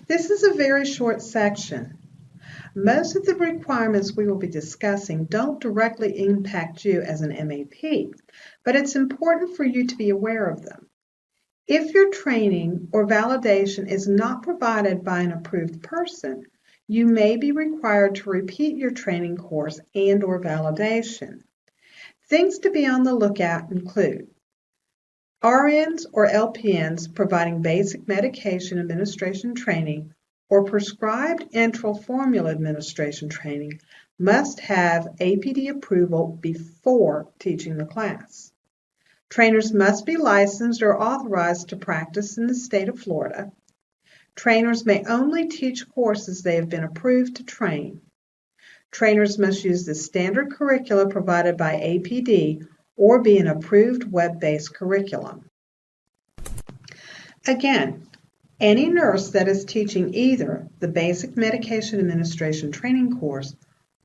This is a very short section. Most of the requirements we will be discussing don't directly impact you as an MAP, but it's important for you to be aware of them. If your training or validation is not provided by an approved person, you may be required to repeat your training course and/or validation. Things to be on the lookout include RNs or LPNs providing basic medication administration training or prescribed enteral formula administration training must have APD approval before teaching the class. Trainers must be licensed or authorized to practice in the state of Florida. Trainers may only teach courses they have been approved to train. Trainers must use the standard curricula provided by APD or be an approved web-based curriculum. Again, any nurse that is teaching either the Basic Medication Administration Training course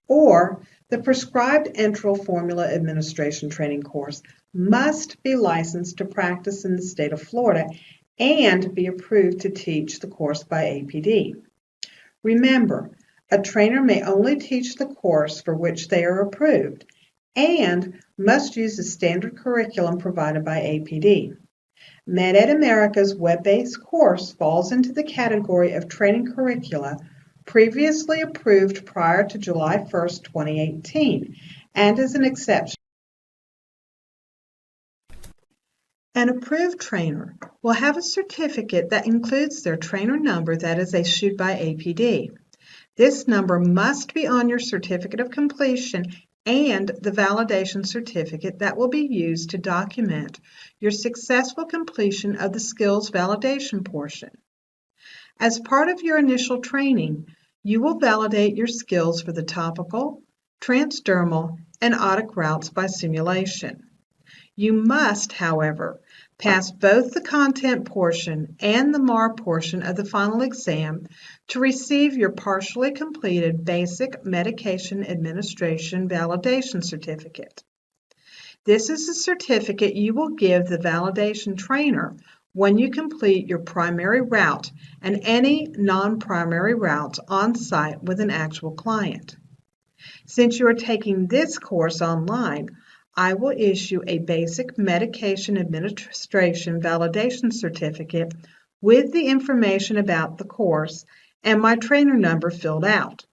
or the Prescribed Enteral Formula Administration Training course must be licensed to practice in the state of Florida and be approved to teach the course by APD. Remember, a trainer may only teach the course for which they are approved and must use the standard curriculum provided by APD. MedEd America's web-based course falls into the category of training curricula previously approved prior to July 1st, 2018, and is an exception. An approved trainer will have a certificate that includes their trainer number that is issued by APD. This number must be on your certificate of completion and the validation certificate that will be used to document your successful completion of the skills validation portion. As part of your initial training, you will validate your skills for the topical, transdermal, and otic routes by simulation. You must, however, pass both the content portion and the MAR portion of the final exam to receive your partially completed Basic Medication Administration Validation Certificate. This is a certificate you will give the validation trainer when you complete your primary route and any non-primary routes on site with an actual client. Since you are taking this course online, I will issue a Basic Medication Administration Validation Certificate with the information about the course and my trainer number filled out.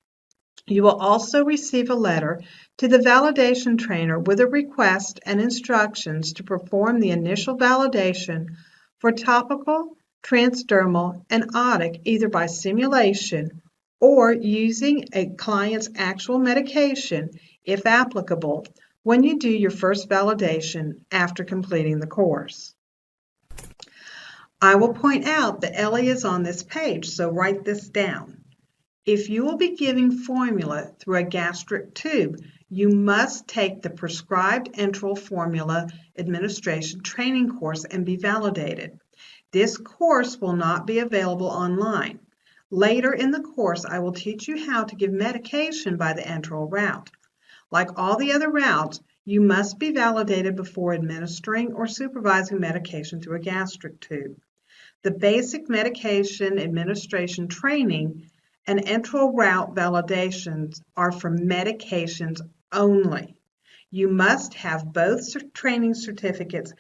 You will also receive a letter to the validation trainer with a request and instructions to perform the initial validation for topical, transdermal, and otic either by simulation or using a client's actual medication, if applicable, when you do your first validation after completing the course. I will point out that Ellie is on this page, so write this down. If you will be giving formula through a gastric tube, you must take the Prescribed Enteral Formula Administration Training course and be validated. This course will not be available online. Later in the course, I will teach you how to give medication by the enteral route. Like all the other routes, you must be validated before administering or supervising medication through a gastric tube. The Basic Medication Administration Training and enteral route validations are for medications only. You must have both training certificates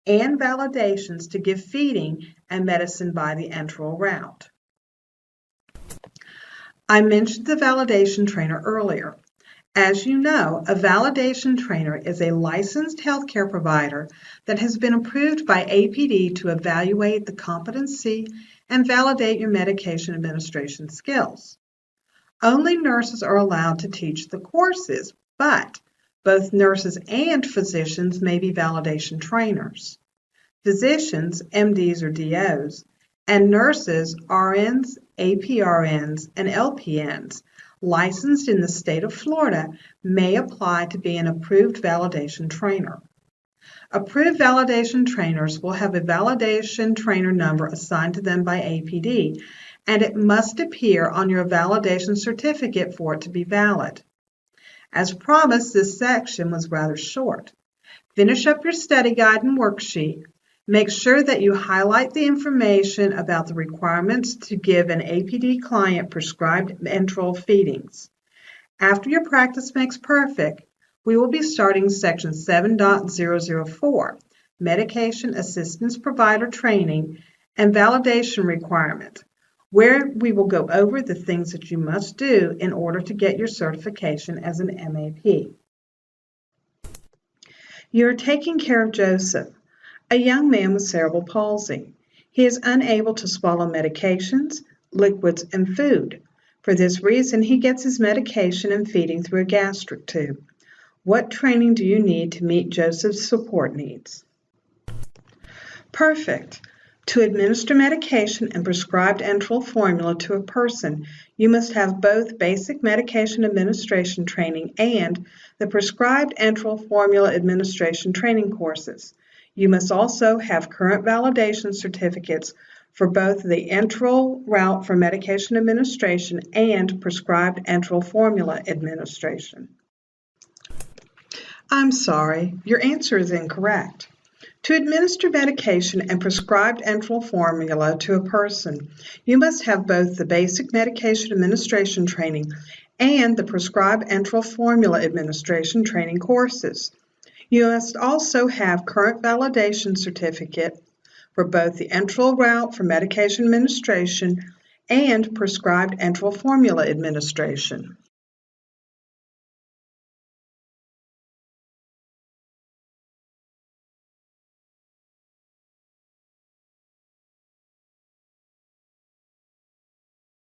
and validations to give feeding and medicine by the enteral route. I mentioned the validation trainer earlier. As you know, a validation trainer is a licensed healthcare provider that has been approved by APD to evaluate the competency and validate your medication administration skills. Only nurses are allowed to teach the courses, but both nurses and physicians may be validation trainers. Physicians, MDs or DOs, and nurses, RNs, APRNs, and LPNs, licensed in the state of Florida, may apply to be an approved validation trainer. Approved validation trainers will have a validation trainer number assigned to them by APD, and it must appear on your validation certificate for it to be valid. As promised, this section was rather short. Finish up your study guide and worksheet. Make sure that you highlight the information about the requirements to give an APD client prescribed enteral feedings. After your practice makes perfect, we will be starting Section 7.004, Medication Assistance Provider Training and Validation Requirement, where we will go over the things that you must do in order to get your certification as an MAP. You are taking care of Joseph, a young man with cerebral palsy. He is unable to swallow medications, liquids, and food. For this reason, he gets his medication and feeding through a gastric tube. What training do you need to meet Joseph's support needs? Perfect. To administer medication and prescribed enteral formula to a person, you must have both basic medication administration training and the prescribed enteral formula administration training courses. You must also have current validation certificates for both the enteral route for medication administration and prescribed enteral formula administration. I'm sorry, your answer is incorrect. To administer medication and prescribed enteral formula to a person, you must have both the basic medication administration training and the prescribed enteral formula administration training courses. You must also have current validation certificate for both the enteral route for medication administration and prescribed enteral formula administration.